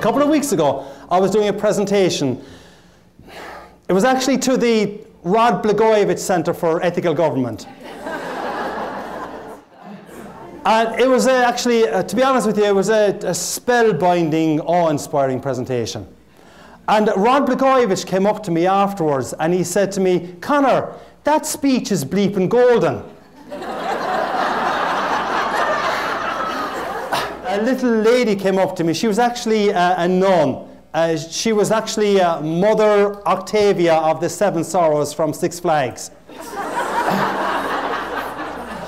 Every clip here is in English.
couple of weeks ago, I was doing a presentation. It was actually to the Rod Blagojevich Center for Ethical Government. And it was actually, to be honest with you, it was a spellbinding, awe-inspiring presentation. And Rod Blagojevich came up to me afterwards and he said to me, "Conor, that speech is bleeping golden." A little lady came up to me. She was actually a nun. She was actually Mother Octavia of the Seven Sorrows from Six Flags.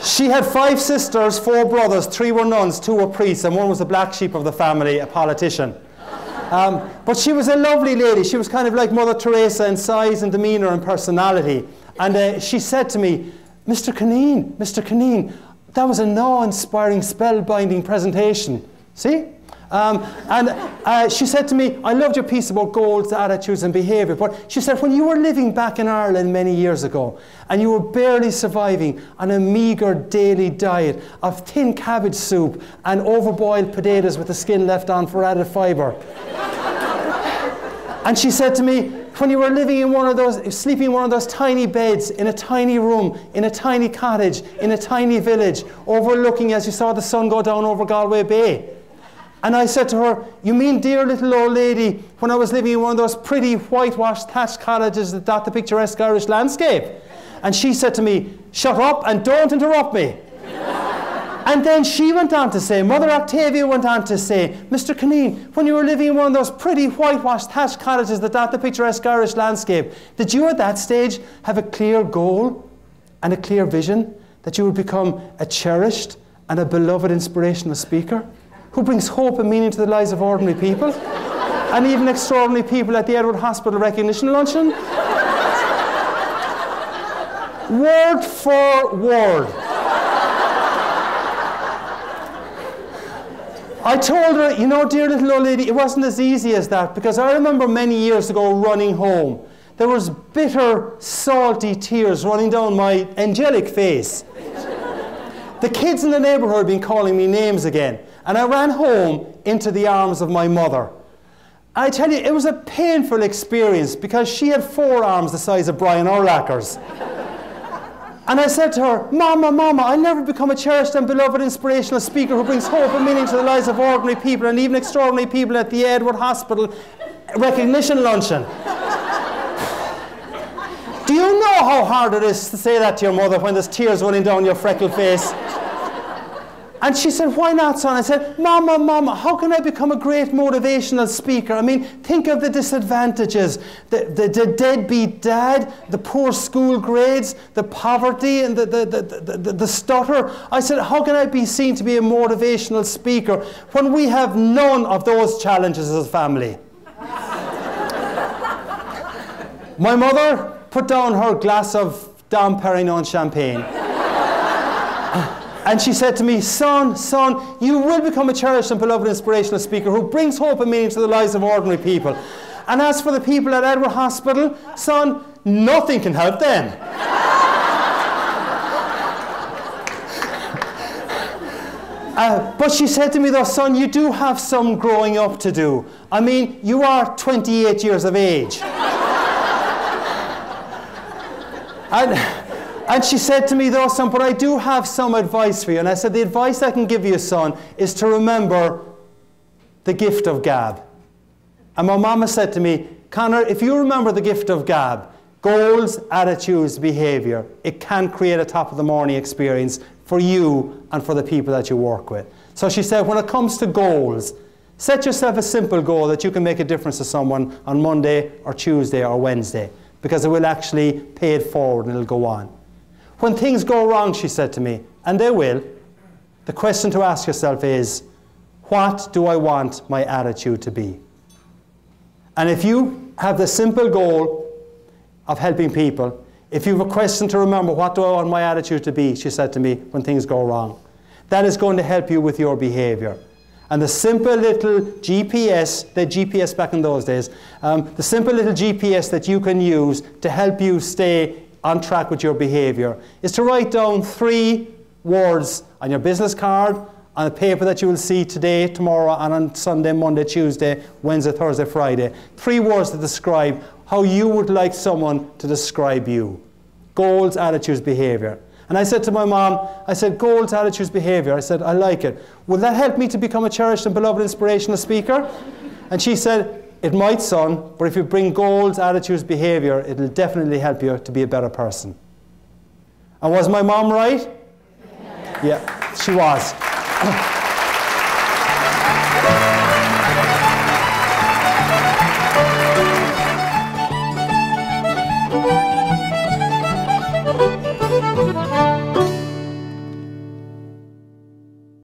She had 5 sisters, 4 brothers, 3 were nuns, 2 were priests, and 1 was the black sheep of the family, a politician. But she was a lovely lady. She was kind of like Mother Teresa in size and demeanour and personality. And she said to me, Mr. Cunneen, that was an awe-inspiring, spellbinding presentation. See? She said to me, "I loved your piece about goals, attitudes and behaviour." But she said, when you were living back in Ireland many years ago, and you were barely surviving on a meagre daily diet of thin cabbage soup and overboiled potatoes with the skin left on for added fibre. And she said to me, when you were living in one of those, sleeping in one of those tiny beds, in a tiny room, in a tiny cottage, in a tiny village, overlooking as you saw the sun go down over Galway Bay. And I said to her, "You mean, dear little old lady, when I was living in one of those pretty whitewashed thatched cottages that dot the picturesque Irish landscape?" And she said to me, "Shut up and don't interrupt me." And then she went on to say, Mother Octavia went on to say, "Mr. Cunneen, when you were living in one of those pretty whitewashed thatched cottages that dot the picturesque Irish landscape, did you at that stage have a clear goal and a clear vision that you would become a cherished and a beloved inspirational speaker who brings hope and meaning to the lives of ordinary people and even extraordinary people at the Edward Hospital recognition luncheon?" Word for word. I told her, "You know, dear little old lady, it wasn't as easy as that, because I remember many years ago running home. There was bitter, salty tears running down my angelic face. The kids in the neighbourhood had been calling me names again, and I ran home into the arms of my mother. I tell you, it was a painful experience because she had 4 arms the size of Brian Urlacher's. And I said to her, Mama, I'll never become a cherished and beloved inspirational speaker who brings hope and meaning to the lives of ordinary people and even extraordinary people at the Edward Hospital recognition luncheon." Do you know how hard it is to say that to your mother when there's tears running down your freckled face? And she said, "Why not, son?" I said, Mama, how can I become a great motivational speaker? I mean, think of the disadvantages. The deadbeat dad, the poor school grades, the poverty and the stutter. I said, how can I be seen to be a motivational speaker when we have none of those challenges as a family? My mother put down her glass of Dom Perignon champagne. And she said to me, son, you will become a cherished and beloved inspirational speaker who brings hope and meaning to the lives of ordinary people. And as for the people at Edward Hospital, son, nothing can help them." But she said to me though, "Son, you do have some growing up to do. I mean, you are 28 years of age." And she said to me though, "Son, but I do have some advice for you." And I said, "The advice I can give you, son, is to remember the gift of GAB." And my mama said to me, "Conor, if you remember the gift of GAB, goals, attitudes, behaviour, it can create a top of the morning experience for you and for the people that you work with." So she said, when it comes to goals, set yourself a simple goal that you can make a difference to someone on Monday or Tuesday or Wednesday, because it will actually pay it forward and it'll go on. When things go wrong, she said to me, and they will, the question to ask yourself is, what do I want my attitude to be? And if you have the simple goal of helping people, if you have a question to remember, what do I want my attitude to be, she said to me, when things go wrong, that is going to help you with your behaviour. And the simple little GPS, the GPS back in those days, the simple little GPS that you can use to help you stay on track with your behaviour is to write down 3 words on your business card, on the paper that you will see today, tomorrow, and on Sunday, Monday, Tuesday, Wednesday, Thursday, Friday. 3 words to describe how you would like someone to describe you. Goals, attitudes, behavior. And I said to my mom, I said, goals, attitudes, behavior. I said, I like it. Will that help me to become a cherished and beloved inspirational speaker? And she said, it might, son, but if you bring goals, attitudes, behavior, it'll definitely help you to be a better person. And was my mom right? Yeah, she was.